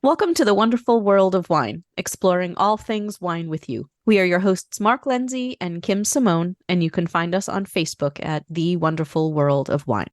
Welcome to the wonderful world of wine, exploring all things wine with you. We are your hosts, Mark Lindsay and Kim Simone, and you can find us on Facebook at The Wonderful World of Wine.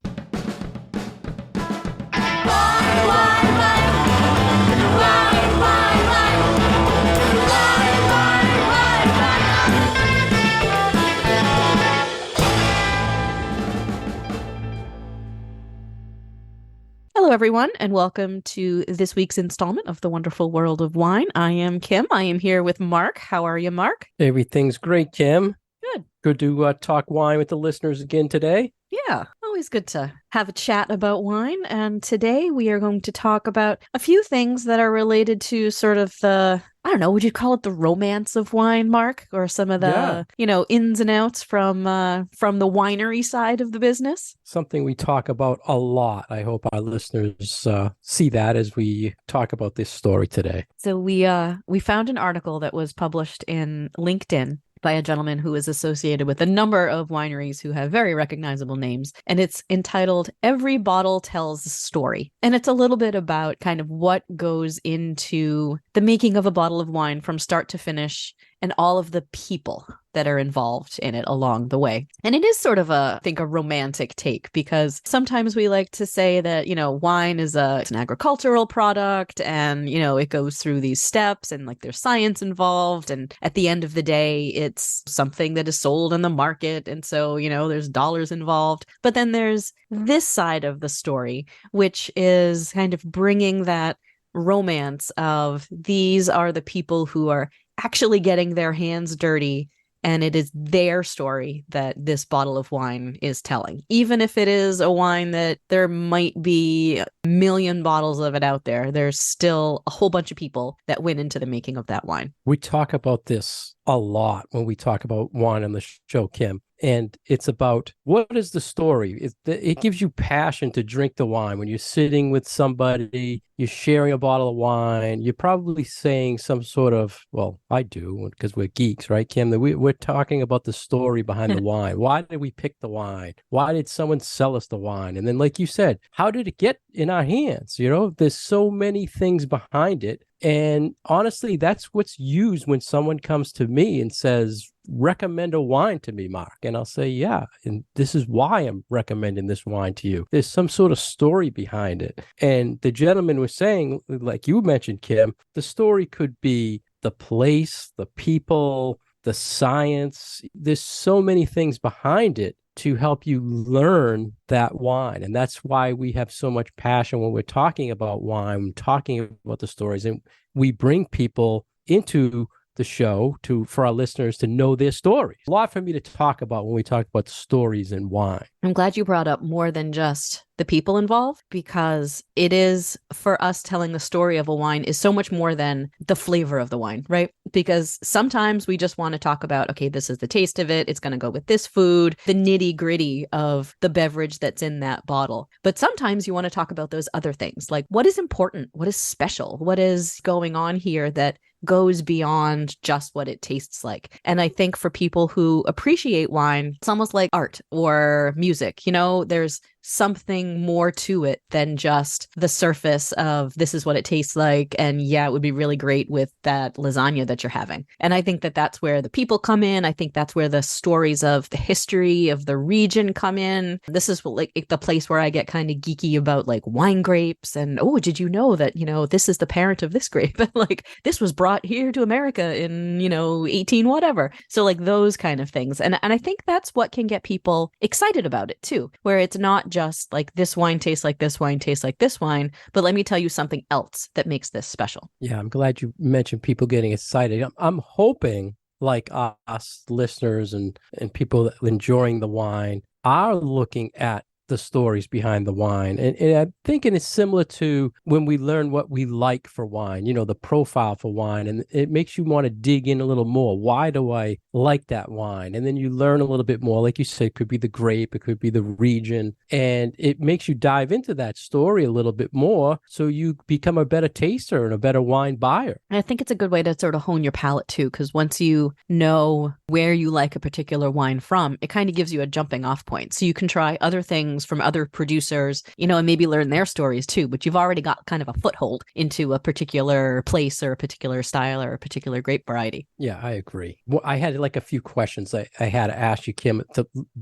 Hello, everyone, and welcome to this week's installment of The Wonderful World of Wine. I am Kim. I am here with Mark. How are you, Mark? Everything's great, Kim. Good. Good to talk wine with the listeners again today. Yeah, always good to have a chat about wine. And today we are going to talk about a few things that are related to sort of the, I don't know, would you call it the romance of wine, Mark? Or some of the, ins and outs from the winery side of the business? Something we talk about a lot. I hope our listeners see that as we talk about this story today. So we found an article that was published in LinkedIn by a gentleman who is associated with a number of wineries who have very recognizable names. And it's entitled, Every Bottle Tells a Story. And it's a little bit about kind of what goes into the making of a bottle of wine from start to finish and all of the people that are involved in it along the way. And it is sort of I think, a romantic take, because sometimes we like to say that, wine is it's an agricultural product and, it goes through these steps and like there's science involved. And at the end of the day, it's something that is sold in the market. And so, there's dollars involved. But then there's this side of the story, which is kind of bringing that romance of these are the people who are actually getting their hands dirty, and it is their story that this bottle of wine is telling. Even if it is a wine that there might be a million bottles of it out there, there's still a whole bunch of people that went into the making of that wine. We talk about this a lot when we talk about wine on the show, Kim. And it's about, what is the story? It gives you passion to drink the wine. When you're sitting with somebody, you're sharing a bottle of wine, you're probably saying some sort of, well, I do, because we're geeks, right, Kim? We're talking about the story behind the wine. Why did we pick the wine? Why did someone sell us the wine? And then, like you said, how did it get in our hands? There's so many things behind it. And honestly, that's what's used when someone comes to me and says, recommend a wine to me, Mark. And I'll say, yeah, and this is why I'm recommending this wine to you. There's some sort of story behind it. And the gentleman was saying, like you mentioned, Kim, the story could be the place, the people, the science. There's so many things behind it to help you learn that wine. And that's why we have so much passion when we're talking about wine, talking about the stories. And we bring people into the show for our listeners to know their stories. A lot for me to talk about when we talk about stories in wine. I'm glad you brought up more than just the people involved, because it is, for us, telling the story of a wine is so much more than the flavor of the wine, right? Because sometimes we just want to talk about, okay, this is the taste of it, it's going to go with this food, the nitty gritty of the beverage that's in that bottle. But sometimes you want to talk about those other things, like what is important, what is special, what is going on here that goes beyond just what it tastes like. And I think for people who appreciate wine, it's almost like art or music. There's something more to it than just the surface of this is what it tastes like. And yeah, it would be really great with that lasagna that you're having. And I think that that's where the people come in. I think that's where the stories of the history of the region come in. This is like the place where I get kind of geeky about like wine grapes. And, oh, did you know that, this is the parent of this grape? And like this was brought here to America in, 18 whatever. So like those kind of things. And I think that's what can get people excited about it too, where it's not just like this wine tastes like this wine tastes like this wine, but let me tell you something else that makes this special. Yeah, I'm glad you mentioned people getting excited. I'm hoping, like us listeners and people that are enjoying the wine are looking at the stories behind the wine. And I'm thinking it's similar to when we learn what we like for wine, the profile for wine, and it makes you want to dig in a little more. Why do I like that wine? And then you learn a little bit more. Like you said, it could be the grape, it could be the region, and it makes you dive into that story a little bit more, so you become a better taster and a better wine buyer. And I think it's a good way to sort of hone your palate too, because once you know where you like a particular wine from, it kind of gives you a jumping off point. So you can try other things things from other producers, and maybe learn their stories too. But you've already got kind of a foothold into a particular place or a particular style or a particular grape variety. Yeah, I agree. Well, I had like a few questions I had to ask you, Kim,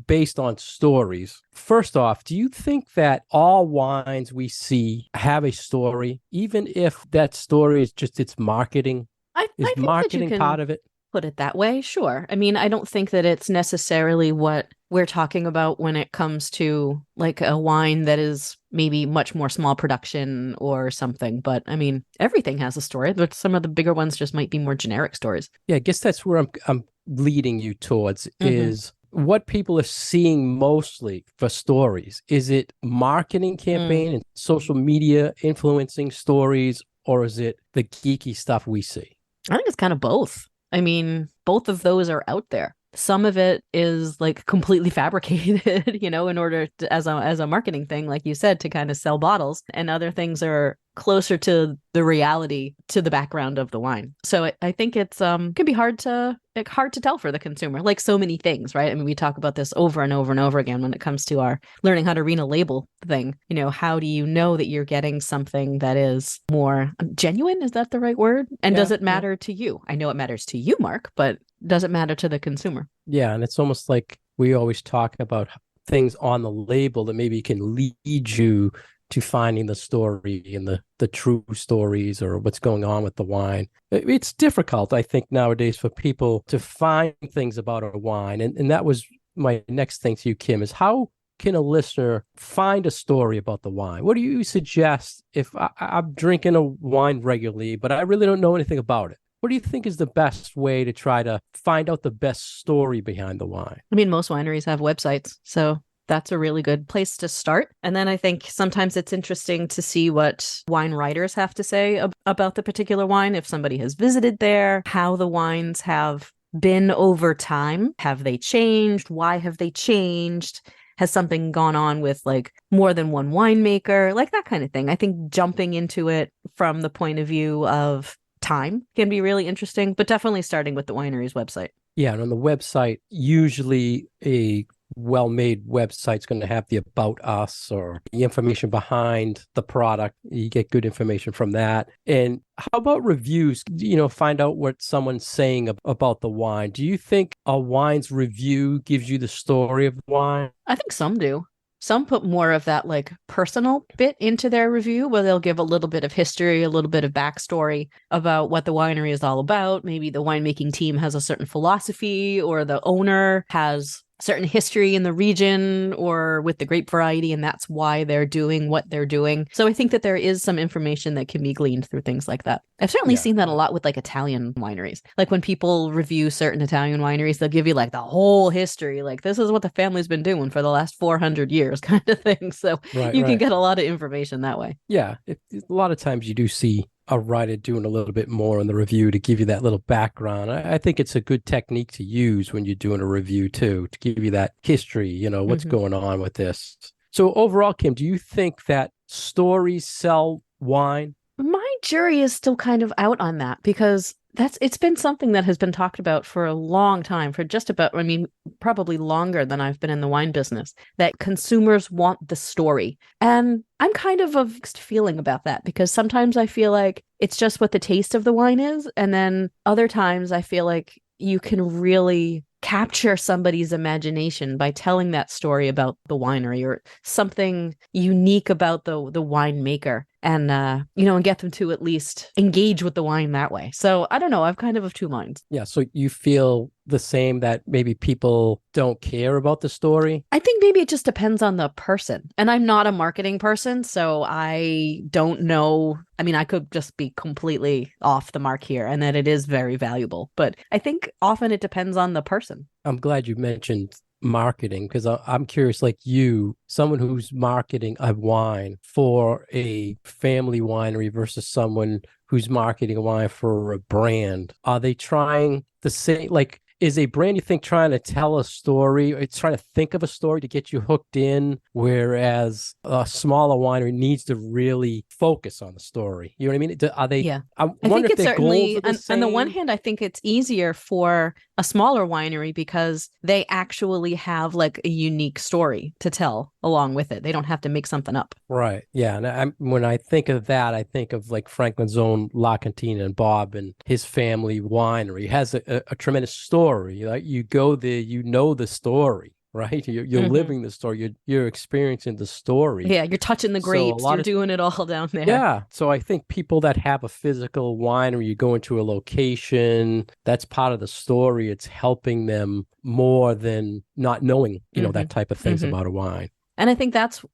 based on stories. First off, do you think that all wines we see have a story, even if that story is just its marketing? I Is think that you marketing can part of it? put it that way. Sure. I mean, I don't think that it's necessarily what we're talking about when it comes to like a wine that is maybe much more small production or something. But I mean, everything has a story, but some of the bigger ones just might be more generic stories. Yeah, I guess that's where I'm leading you towards Mm-hmm. is what people are seeing mostly for stories. Is it marketing Mm. campaign and social media influencing stories, or is it the geeky stuff we see? I think it's kind of both. I mean, both of those are out there. Some of it is like completely fabricated, in order to, as a marketing thing, like you said, to kind of sell bottles, and other things are closer to the reality, to the background of the wine. So I think it's can be hard to tell for the consumer, like so many things, right? I mean, we talk about this over and over and over again when it comes to our learning how to read a label thing. How do you know that you're getting something that is more genuine? Is that the right word? And Yeah, does it yeah. matter to you? I know it matters to you, Mark, but does it matter to the consumer? Yeah, and it's almost like we always talk about things on the label that maybe can lead you to finding the story and the true stories or what's going on with the wine. It's difficult, I think, nowadays for people to find things about a wine. And that was my next thing to you, Kim, is how can a listener find a story about the wine? What do you suggest if I'm drinking a wine regularly, but I really don't know anything about it? What do you think is the best way to try to find out the best story behind the wine? I mean, most wineries have websites, so that's a really good place to start. And then I think sometimes it's interesting to see what wine writers have to say about the particular wine. If somebody has visited there, how the wines have been over time. Have they changed? Why have they changed? Has something gone on with like more than one winemaker? Like that kind of thing. I think jumping into it from the point of view of time can be really interesting, but definitely starting with the winery's website. Yeah, and on the website, usually a well-made website's going to have the about us or the information behind the product. You get good information from that. And how about reviews? Find out what someone's saying about the wine. Do you think a wine's review gives you the story of the wine? I think some do. Some put more of that like personal bit into their review where they'll give a little bit of history, a little bit of backstory about what the winery is all about. Maybe the winemaking team has a certain philosophy or the owner has certain history in the region or with the grape variety, and that's why they're doing what they're doing. So I think that there is some information that can be gleaned through things like that. I've certainly Yeah, seen that a yeah. lot with like Italian wineries. Like when people review certain Italian wineries, they'll give you like the whole history. Like this is what the family's been doing for the last 400 years kind of thing. So Right, you can right. get a lot of information that way. Yeah, a lot of times you do see a writer doing a little bit more in the review to give you that little background. I think it's a good technique to use when you're doing a review too, to give you that history, what's Mm-hmm. going on with this. So overall, Kim, do you think that stories sell wine? My jury is still kind of out on that because it's been something that has been talked about for a long time, for just about, I mean, probably longer than I've been in the wine business, that consumers want the story. And I'm kind of a mixed feeling about that because sometimes I feel like it's just what the taste of the wine is. And then other times I feel like you can really capture somebody's imagination by telling that story about the winery or something unique about the winemaker and and get them to at least engage with the wine that way. So I don't know, I've kind of two minds. Yeah, so you feel the same that maybe people don't care about the story? I think maybe it just depends on the person. And I'm not a marketing person, so I don't know. I mean, I could just be completely off the mark here and that it is very valuable. But I think often it depends on the person. I'm glad you mentioned marketing because I'm curious, like you, someone who's marketing a wine for a family winery versus someone who's marketing a wine for a brand. Are they trying the same? Like, is a brand, you think, trying to tell a story? It's trying to think of a story to get you hooked in, whereas a smaller winery needs to really focus on the story. You know what I mean? Are they? Yeah. I I wonder think if it's their goals certainly, are the on the one same. hand, I think it's easier for a smaller winery because they actually have like a unique story to tell along with it. They don't have to make something up. Right. Yeah. And when I think of that, I think of like Franklin's own La Cantina and Bob and his family winery. It has a tremendous story. Like you go there, you know the story, right? You're Hmm. living the story. You're experiencing the story. Yeah, you're touching the So a grapes, lot you're of doing it all down there. yeah. So I think people that have a physical winery, you go into a location, that's part of the story. It's helping them more than not knowing, Hmm. that type of things Hmm. about a wine. And I think that's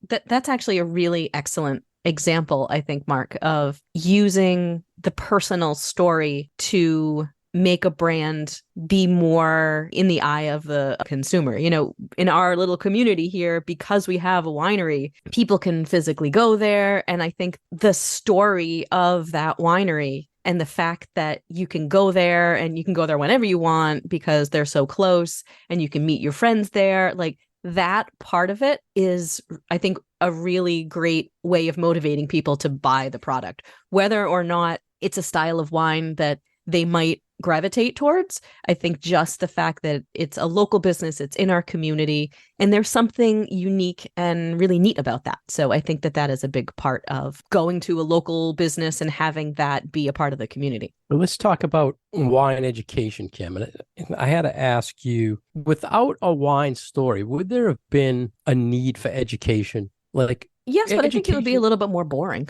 actually a really excellent example, I think, Mark, of using the personal story to make a brand be more in the eye of the consumer. In our little community here, because we have a winery, people can physically go there. And I think the story of that winery and the fact that you can go there and you can go there whenever you want because they're so close and you can meet your friends there, like that part of it is, I think, a really great way of motivating people to buy the product, whether or not it's a style of wine that they might gravitate towards. I think just the fact that it's a local business, it's in our community, and there's something unique and really neat about that. So I think that that is a big part of going to a local business and having that be a part of the community. Well, let's talk about wine education, Kim. And I had to ask you, without a wine story, would there have been a need for education? Like Yes, but I think it would be a education? little bit more boring.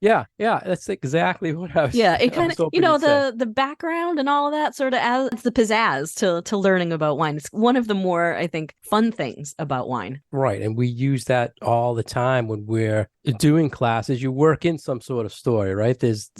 Yeah, yeah, that's exactly what I was Yeah, it I kind was of, hoping you'd say. the background and all of that sort of adds the pizzazz to learning about wine. It's one of the more, I think, fun things about wine. Right. And we use that all the time when we're doing classes. You work in some sort of story, right? There's,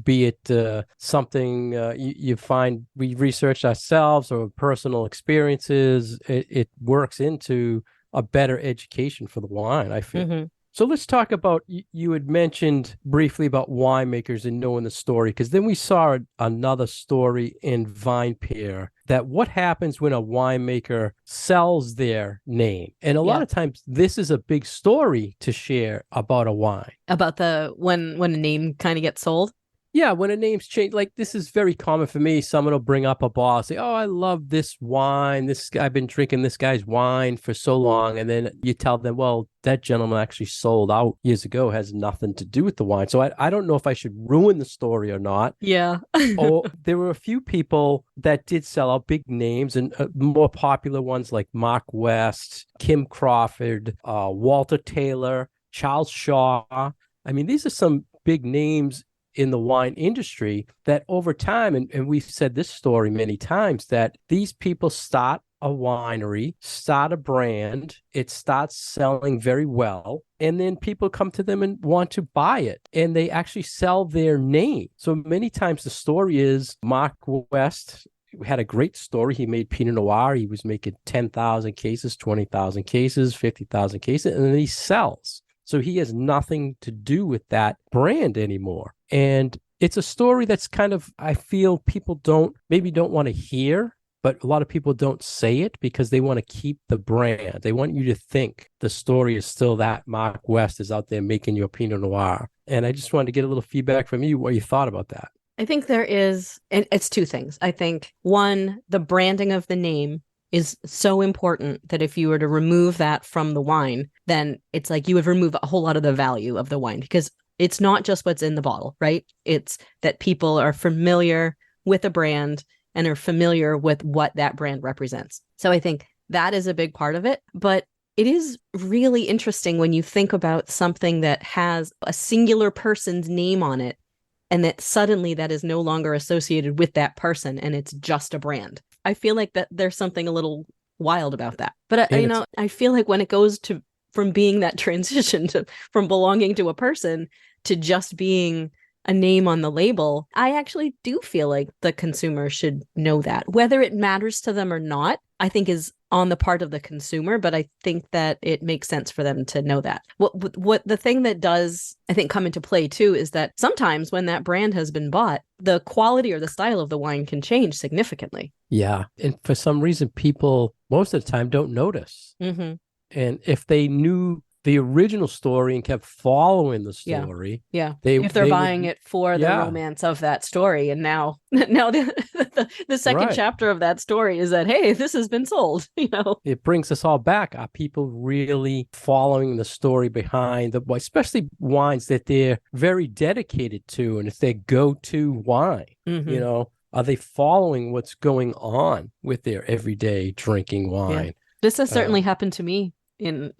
be it something you find we researched ourselves or personal experiences, it works into a better education for the wine, I feel. Hmm. So let's talk about, you had mentioned briefly about winemakers and knowing the story, because then we saw another story in Vine Pair, that what happens when a winemaker sells their name. And a lot Yeah. of times this is a big story to share about a wine. About the when a name kind of gets sold. Yeah, when a name's changed, like this is very common for me. Someone will bring up a bottle, say, "Oh, I love this wine. I've been drinking this guy's wine for so long," and then you tell them, "Well, that gentleman actually sold out years ago. Has nothing to do with the wine." So I don't know if I should ruin the story or not. Yeah. Or there were a few people that did sell out, big names, and more popular ones like Mark West, Kim Crawford, Walter Taylor, Charles Shaw. I mean, these are some big names in the wine industry that over time, and we've said this story many times, that these people start a winery, start a brand, it starts selling very well, and then people come to them and want to buy it, and they actually sell their name. So many times the story is Mark West had a great story. He made Pinot Noir. He was making 10,000 cases, 20,000 cases, 50,000 cases, and then he sells. So he has nothing to do with that brand anymore. And it's a story that's kind of, I feel people don't want to hear, but a lot of people don't say it because they want to keep the brand. They want you to think the story is still that Mark West is out there making your Pinot Noir. And I just wanted to get a little feedback from you, what you thought about that. I think there is, and it's two things. I think one, the branding of the name is so important that if you were to remove that from the wine, then it's like you would remove a whole lot of the value of the wine, because it's not just what's in the bottle, right? It's that people are familiar with a brand and are familiar with what that brand represents. So I think that is a big part of it. But it is really interesting when you think about something that has a singular person's name on it, and that suddenly that is no longer associated with that person and it's just a brand. I feel like that there's something a little wild about that. But And it's I feel like when it goes to from being that transition to from belonging to a person to just being a name on the label, I actually do feel like the consumer should know that. Whether it matters to them or not, I think is on the part of the consumer, but I think that it makes sense for them to know that. What the thing that does, I think, come into play too is that sometimes when that brand has been bought, the quality or the style of the wine can change significantly. Yeah. And for some reason, people most of the time don't notice. Mm-hmm. And if they knew the original story and kept following the Yeah. story, Yeah. they If they're they buying would, it for the yeah, romance of that story. And now, now the second right. chapter of that story is that, hey, this has been sold, you know? It brings us all back. Are people really following the story behind the, especially wines that they're very dedicated to, and it's their go-to wine? You Mm-hmm. know, are they following what's going on with their everyday drinking Yeah. wine? This has certainly Um, happened to me in,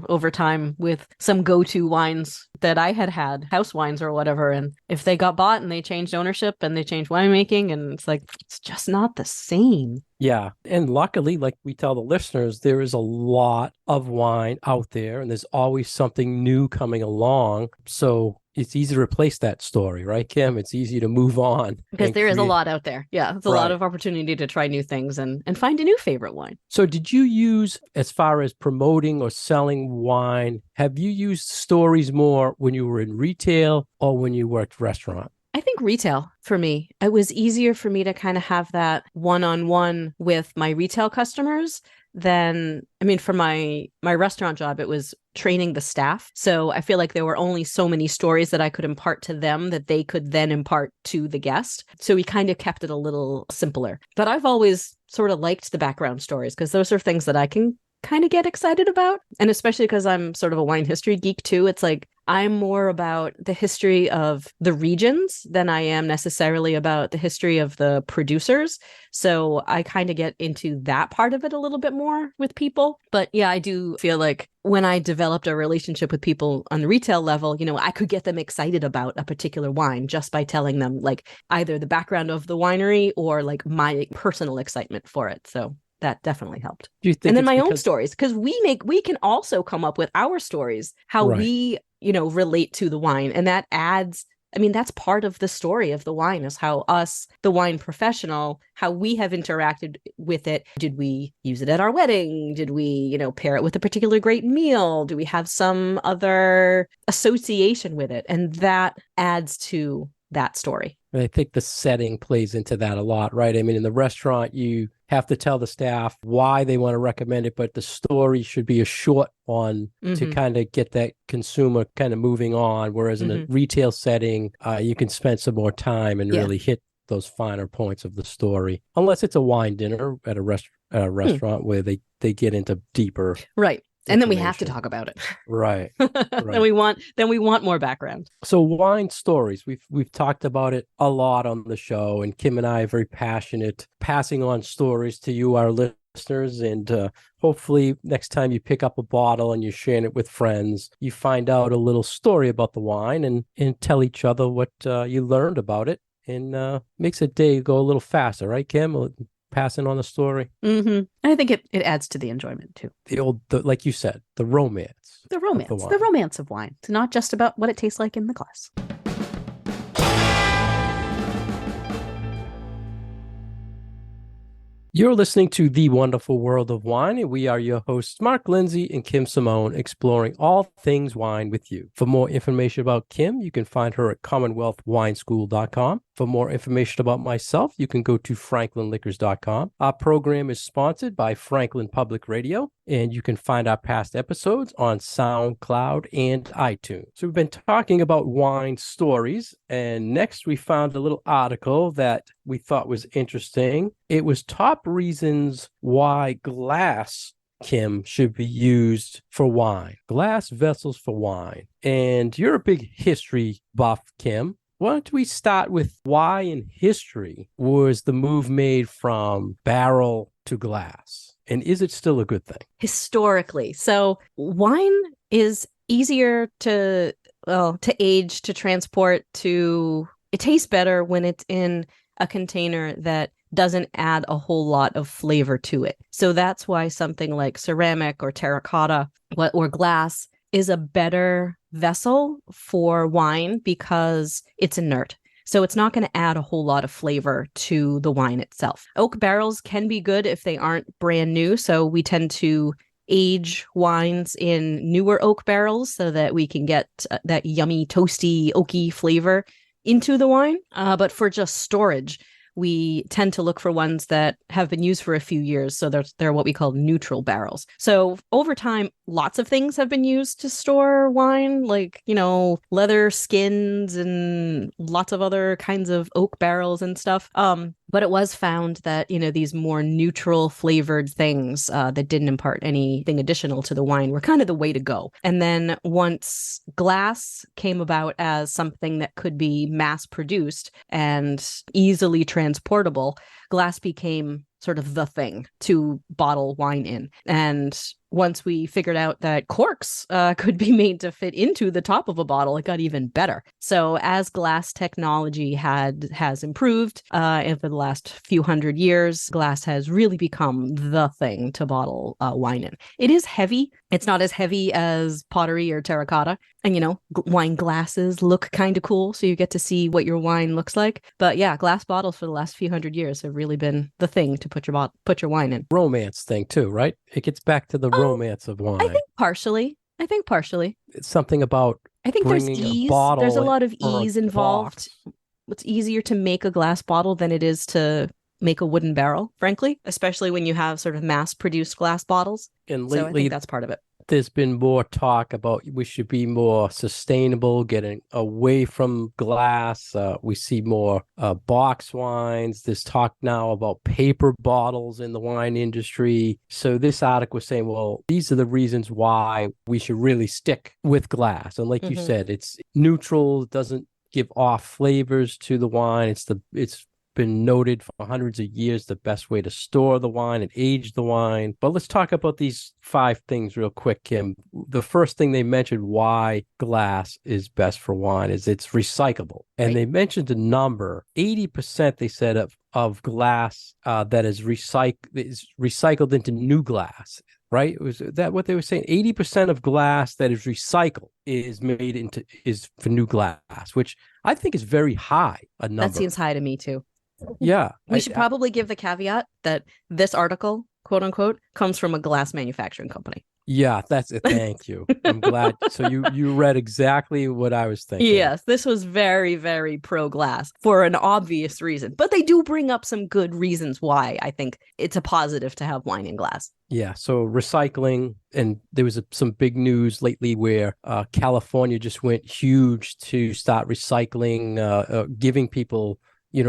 over time with some go-to wines that I had, house wines or whatever. And if they got bought and they changed ownership and they changed winemaking, and it's like, it's just not the same. Yeah. And luckily, like we tell the listeners, there is a lot of wine out there and there's always something new coming along. So it's easy to replace that story, right, Kim? It's easy to move on Because and there is a create. lot out there. Yeah, it's a lot Right. of opportunity to try new things and find a new favorite wine. So did you use, as far as promoting or selling wine, have you used stories more when you were in retail or when you worked restaurant? I think retail for me, it was easier for me to kind of have that one-on-one with my retail customers than, I mean, for my restaurant job, it was training the staff. So I feel like there were only so many stories that I could impart to them that they could then impart to the guest. So we kind of kept it a little simpler. But I've always sort of liked the background stories because those are things that I can kind of get excited about. And especially because I'm sort of a wine history geek too, it's like I'm more about the history of the regions than I am necessarily about the history of the producers. So I kind of get into that part of it a little bit more with people. But yeah, I do feel like when I developed a relationship with people on the retail level, I could get them excited about a particular wine just by telling them like either the background of the winery or like my personal excitement for it. So that definitely helped. Do you And think then it's my own because, stories, because we can also come up with our stories, how right? we, relate to the wine. And that adds, I mean, that's part of the story of the wine is how us, the wine professional, how we have interacted with it. Did we use it at our wedding? Did we, pair it with a particular great meal? Do we have some other association with it? And that adds to that story. I think the setting plays into that a lot, right? I mean, in the restaurant, you have to tell the staff why they want to recommend it, but the story should be a short one to Mm-hmm. kind of get that consumer kind of moving on. Whereas in a Mm-hmm. retail setting, you can spend some more time and Yeah. really hit those finer points of the story, unless it's a wine dinner at a Hmm. restaurant where they get into deeper Right. And then we have to information. talk about it. Right. then Right. we want more background. So wine stories, we've talked about it a lot on the show, and Kim and I are very passionate passing on stories to you, our listeners, and hopefully next time you pick up a bottle and you're sharing it with friends, you find out a little story about the wine and tell each other what you learned about it, and makes a day go a little faster, right, Kim? Passing on the story, Mm-hmm. I think it adds to the enjoyment too. like you said, the romance of the The wine. romance of wine. It's not just about what it tastes like in the glass. You're listening to The Wonderful World of Wine, and we are your hosts, Mark Lindsay and Kim Simone, exploring all things wine with you. For more information about Kim, you can find her at commonwealthwineschool.com. For more information about myself, you can go to franklinliquors.com. Our program is sponsored by Franklin Public Radio, and you can find our past episodes on SoundCloud and iTunes. So we've been talking about wine stories, and next we found a little article that we thought was interesting. It was top reasons why glass, Kim, should be used for wine. Glass vessels for wine. And you're a big history buff, Kim. Why don't we start with why in history was the move made from barrel to glass? And is it still a good thing? Historically. So wine is easier to age, to transport, it tastes better when it's in a container that doesn't add a whole lot of flavor to it. So that's why something like ceramic or terracotta or glass is a better vessel for wine because it's inert. So it's not going to add a whole lot of flavor to the wine itself. Oak barrels can be good if they aren't brand new. So we tend to age wines in newer oak barrels so that we can get that yummy, toasty, oaky flavor into the wine. But for just storage, we tend to look for ones that have been used for a few years. So they're what we call neutral barrels. So over time, lots of things have been used to store wine, like, leather skins and lots of other kinds of oak barrels and stuff. But it was found that, these more neutral flavored things that didn't impart anything additional to the wine were kind of the way to go. And then once glass came about as something that could be mass produced and easily transportable, glass became sort of the thing to bottle wine in. And once we figured out that corks could be made to fit into the top of a bottle, it got even better. So as glass technology has improved over the last few hundred years, glass has really become the thing to bottle wine in. It is heavy. It's not as heavy as pottery or terracotta. And, wine glasses look kind of cool, so you get to see what your wine looks like. But yeah, glass bottles for the last few hundred years have really been the thing to put your wine in. Romance thing too, right? It gets back to the romance of I wine. think partially. It's something about I think there's bringing a ease. There's a bottle lot of or ease a involved. box. It's easier to make a glass bottle than it is to make a wooden barrel, frankly, especially when you have sort of mass-produced glass bottles. And So I think lately, that's part of it. there's been more talk about we should be more sustainable, getting away from glass. We see more box wines. There's talk now about paper bottles in the wine industry. So this article was saying, well, these are the reasons why we should really stick with glass. And like you said, it's neutral. It doesn't give off flavors to the wine. It's been noted for hundreds of years the best way to store the wine and age the wine. But let's talk about these 5 things real quick, Kim. The first thing they mentioned why glass is best for wine is it's recyclable. And they mentioned a number, 80% they said of glass that is recycled into new glass. Right? Was that what they were saying? 80% of glass that is recycled is for new glass, which I think is very high a number. That seems high to me too. Yeah. We should probably give the caveat that this article, quote unquote, comes from a glass manufacturing company. Yeah, that's it. Thank you. I'm glad. So you read exactly what I was thinking. Yes, this was very, very pro glass for an obvious reason. But they do bring up some good reasons why I think it's a positive to have wine in glass. Yeah, so recycling, and there was some big news lately where California just went huge to start recycling, giving people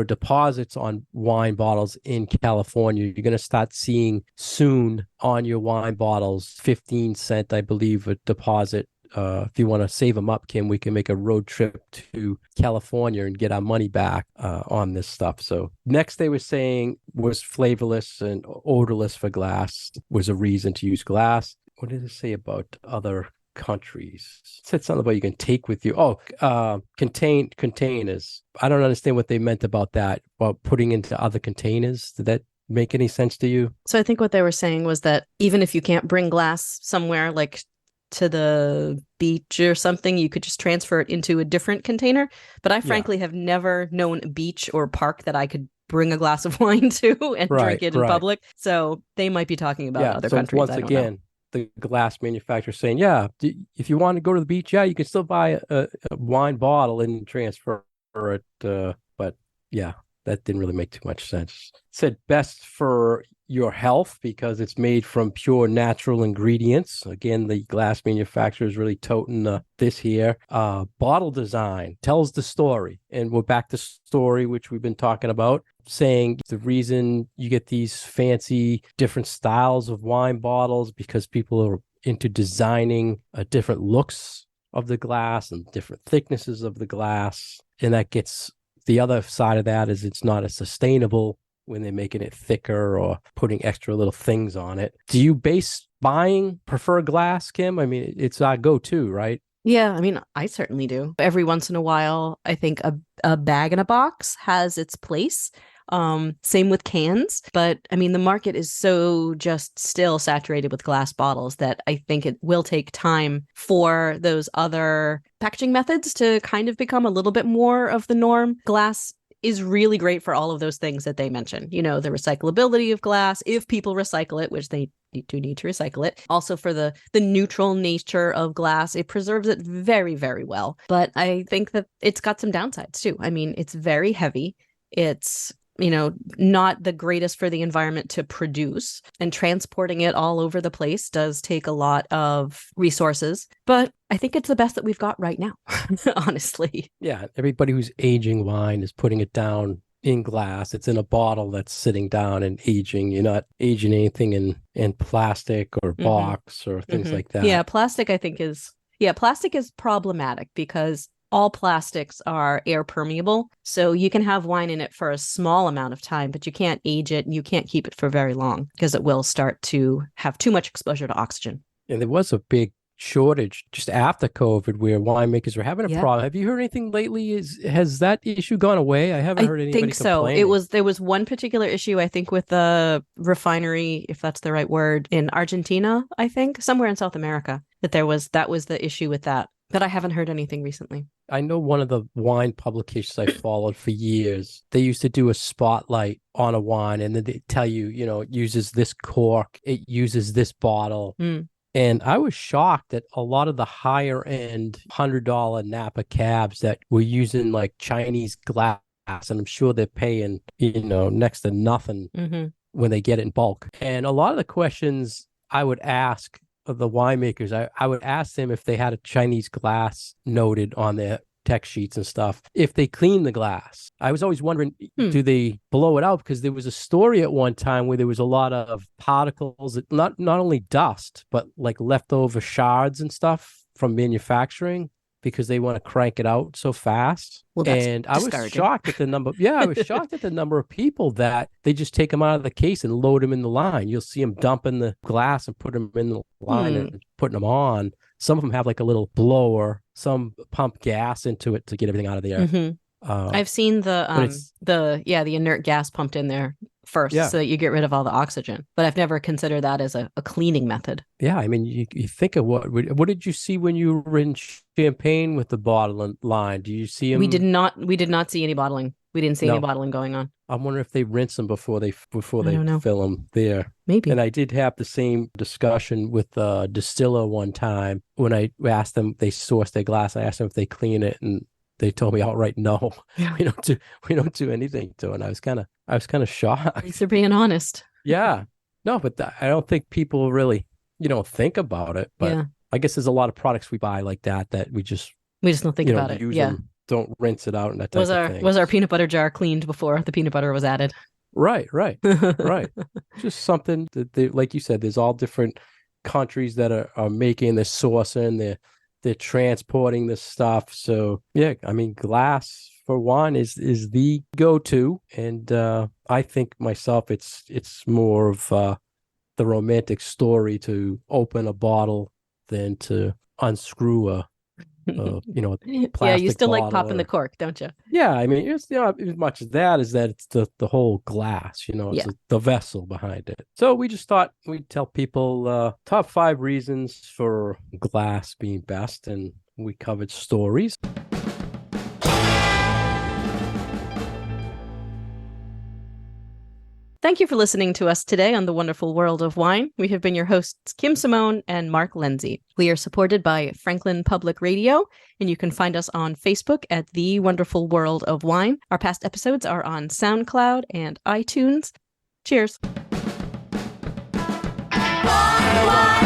deposits on wine bottles in California. You're going to start seeing soon on your wine bottles 15-cent, I believe, a deposit. If you want to save them up, Kim, we can make a road trip to California and get our money back on this stuff. So next they were saying was flavorless and odorless for glass was a reason to use glass. What did it say about other countries? It said something about you can take with you. Containers. I don't understand what they meant about that, about putting into other containers. Did that make any sense to you? So I think what they were saying was that even if you can't bring glass somewhere like to the beach or something, you could just transfer it into a different container. But I frankly have never known a beach or park that I could bring a glass of wine to and drink it in public. So they might be talking about other countries. Once again, the glass manufacturer saying, if you want to go to the beach, you can still buy a wine bottle and transfer it. But yeah, that didn't really make too much sense. It said best for your health because it's made from pure natural ingredients. Again, the glass manufacturer is really toting this here. Bottle design tells the story. And we're back to story, which we've been talking about, saying the reason you get these fancy different styles of wine bottles because people are into designing different looks of the glass and different thicknesses of the glass. And that gets the other side of that is it's not as sustainable when they're making it thicker or putting extra little things on it. Do you prefer glass, Kim? I mean, it's our go-to, right? Yeah, I mean, I certainly do. Every once in a while, I think a bag in a box has its place. Same with cans. But I mean, the market is so just still saturated with glass bottles that I think it will take time for those other packaging methods to kind of become a little bit more of the norm. Glass is really great for all of those things that they mentioned. The recyclability of glass, if people recycle it, which they do need to recycle it. Also for the neutral nature of glass, it preserves it very, very well. But I think that it's got some downsides too. I mean, it's very heavy. It's not the greatest for the environment to produce, and transporting it all over the place does take a lot of resources. But I think it's the best that we've got right now, honestly. Yeah, everybody who's aging wine is putting it down in glass. It's in a bottle that's sitting down and aging. You're not aging anything in plastic or box or things like that. Yeah, plastic is problematic because all plastics are air permeable. So you can have wine in it for a small amount of time, but you can't age it and you can't keep it for very long because it will start to have too much exposure to oxygen. And there was a big shortage just after COVID where winemakers were having a problem. Have you heard anything lately? Has that issue gone away? I haven't heard anybody complaining. There was one particular issue, I think, with the refinery, if that's the right word, in Argentina, I think, somewhere in South America, that was the issue with that. But I haven't heard anything recently. I know one of the wine publications I followed for years, they used to do a spotlight on a wine and then they tell you, it uses this cork, it uses this bottle. And I was shocked that a lot of the higher end $100 Napa cabs that were using like Chinese glass, and I'm sure they're paying, next to nothing when they get it in bulk. And a lot of the questions I would ask of the winemakers, I would ask them if they had a Chinese glass noted on their tech sheets and stuff, if they clean the glass. I was always wondering, do they blow it out? Because there was a story at one time where there was a lot of particles, not only dust, but like leftover shards and stuff from manufacturing because they want to crank it out so fast. Well, that's and I was shocked at the number. Yeah, I was shocked at the number of people that they just take them out of the case and load them in the line. You'll see them dumping the glass and put them in the line and putting them on. Some of them have like a little blower. Some pump gas into it to get everything out of the air. I've seen the inert gas pumped in there first so that you get rid of all the oxygen. But I've never considered that as a cleaning method. Yeah, I mean, you think of what did you see when you were in Champagne with the bottling line? Do you see them? We did not see any bottling. We didn't see any bottling going on. I wonder if they rinse them before they fill them there. Maybe. And I did have the same discussion with a distiller one time when I asked them, they source their glass. I asked them if they clean it, and they told me outright, no, we don't do anything to it. And I was kind of shocked. At least they're being honest. Yeah. No, but I don't think people really, think about it. But I guess there's a lot of products we buy like that we just don't think about it. Them, don't rinse it out and that type of thing. Was our peanut butter jar cleaned before the peanut butter was added? Right. Just something that like you said, there's all different countries that are making, they're sourcing, they're transporting this stuff. So yeah, I mean, glass for wine is the go-to. And I think myself, it's more of the romantic story to open a bottle than to unscrew a plastic you still bottle like popping the cork, don't you? Yeah, I mean, it's as much as that is that it's the whole glass, it's the vessel behind it. So we just thought we'd tell people top 5 reasons for glass being best, and we covered stories. Thank you for listening to us today on The Wonderful World of Wine. We have been your hosts, Kim Simone and Mark Lindsay. We are supported by Franklin Public Radio, and you can find us on Facebook at The Wonderful World of Wine. Our past episodes are on SoundCloud and iTunes. Cheers. Wine.